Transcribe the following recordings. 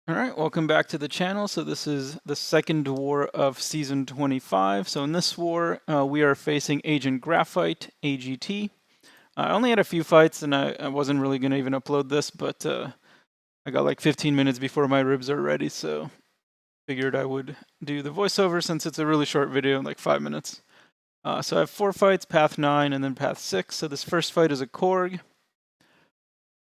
Alright, welcome back to the channel. So this is the second war of Season 25. So in this war, we are facing Agent Graphite, AGT. I only had a few fights and I wasn't really going to even upload this, but I got like 15 minutes before my ribs are ready, so figured I would do the voiceover since it's a really short video, like 5 minutes. So I have 4 fights, Path 9 and then Path 6. So this first fight is a Korg.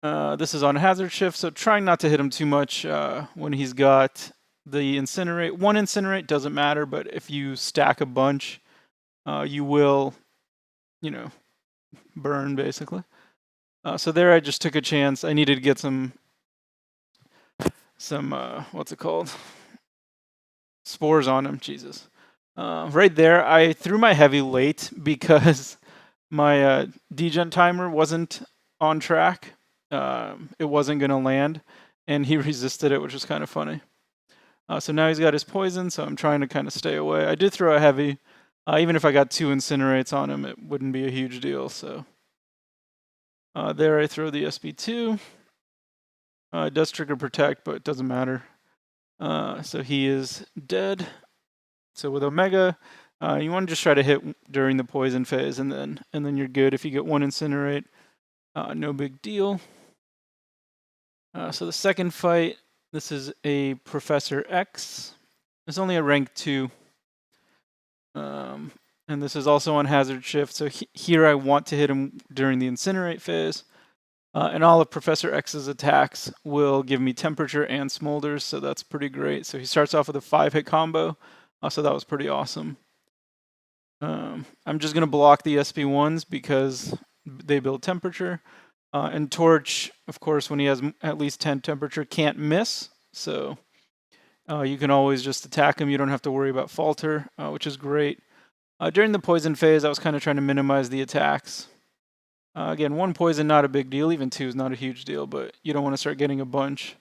This is on hazard shift, so trying not to hit him too much when he's got the incinerate. One incinerate doesn't matter, but if you stack a bunch, you will, burn basically. So there I just took a chance. I needed to get some what's it called? Spores on him, Jesus. Right there, I threw my heavy late because my degen timer wasn't on track. It wasn't going to land, and he resisted it, which was kind of funny. So now he's got his poison, so I'm trying to kind of stay away. I did throw a heavy. Even if I got 2 incinerates on him, it wouldn't be a huge deal. So there I throw the SB2. It does trigger protect, but it doesn't matter. So he is dead. So with Omega, you want to just try to hit during the poison phase, and then you're good. If you get 1 incinerate, no big deal. So the second fight, this is a Professor X. It's only a rank 2. And this is also on hazard shift. So here I want to hit him during the incinerate phase. And all of Professor X's attacks will give me temperature and smolders, so that's pretty great. So he starts off with a 5-hit combo, so that was pretty awesome. I'm just going to block the SP1s because they build temperature. And Torch, of course, when he has at least 10 temperature, can't miss. So you can always just attack him. You don't have to worry about falter, which is great. During the poison phase, I was kind of trying to minimize the attacks. Again, 1 poison, not a big deal. Even 2 is not a huge deal, but you don't want to start getting a bunch.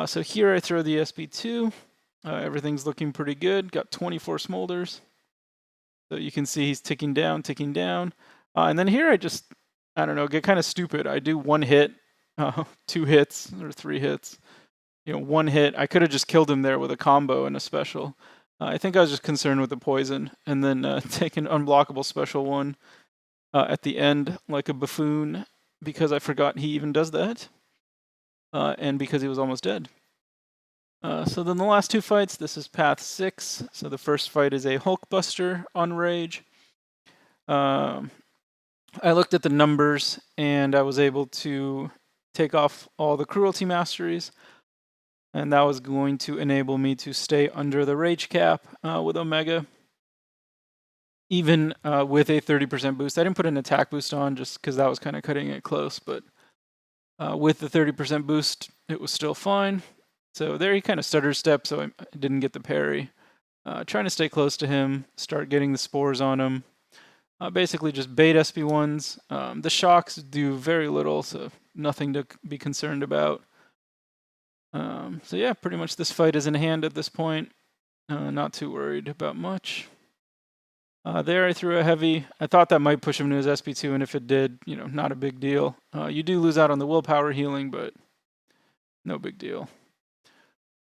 So here I throw the SB2. Everything's looking pretty good. Got 24 smolders. So you can see he's ticking down. And then here I don't know, get kind of stupid. I do 1 hit, 2 hits, or 3 hits. 1 hit. I could have just killed him there with a combo and a special. I think I was just concerned with the poison, and then take an unblockable special 1 at the end like a buffoon because I forgot he even does that, and because he was almost dead. So then the last 2 fights, this is Path 6. So the first fight is a Hulkbuster on Rage. I looked at the numbers, and I was able to take off all the Cruelty Masteries, and that was going to enable me to stay under the Rage cap with Omega. Even with a 30% boost. I didn't put an attack boost on just because that was kind of cutting it close, but with the 30% boost, it was still fine. So there he kind of stutter stepped, so I didn't get the parry. Trying to stay close to him, start getting the spores on him. Basically just bait SB1s. The shocks do very little, so nothing to be concerned about. So yeah, pretty much this fight is in hand at this point. Not too worried about much. There I threw a heavy. I thought that might push him to his SP2, and if it did, not a big deal. You do lose out on the willpower healing, but no big deal.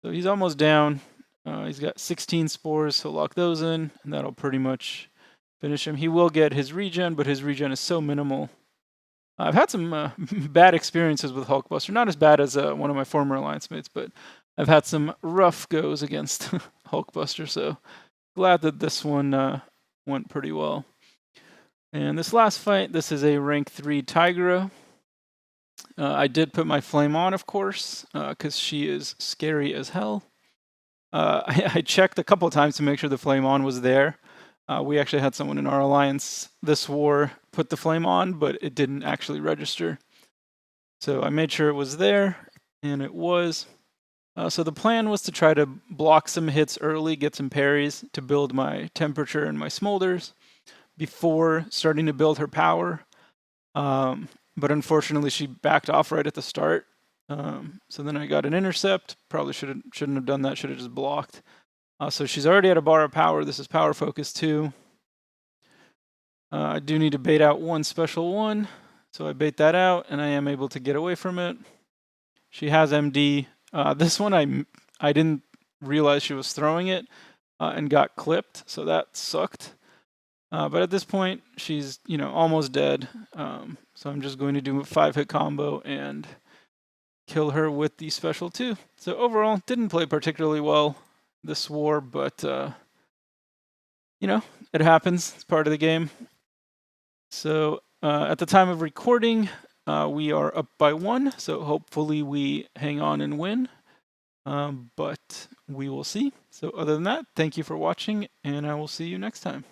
So he's almost down. He's got 16 spores, so lock those in, and that'll pretty much finish him. He will get his regen, but his regen is so minimal. I've had some bad experiences with Hulkbuster. Not as bad as one of my former alliance mates, but I've had some rough goes against Hulkbuster, so glad that this one went pretty well. And this last fight, this is a rank 3 Tigra. I did put my flame on, of course, because she is scary as hell. I checked a couple of times to make sure the flame on was there. We actually had someone in our alliance this war put the flame on, but it didn't actually register. So I made sure it was there, and it was. So the plan was to try to block some hits early, get some parries to build my temperature and my smolders before starting to build her power. But unfortunately, she backed off right at the start. So then I got an intercept. Probably shouldn't have done that. Should have just blocked. So she's already at a bar of power. This is power focus 2. I do need to bait out 1 special 1. So I bait that out, and I am able to get away from it. She has MD, This one I didn't realize she was throwing it and got clipped, so that sucked. But at this point, she's almost dead. So I'm just going to do a 5-hit combo and kill her with the special 2. So overall, didn't play particularly well this war, but it happens. It's part of the game. So at the time of recording, we are up by 1. So hopefully we hang on and win. But we will see. So other than that, thank you for watching, and I will see you next time.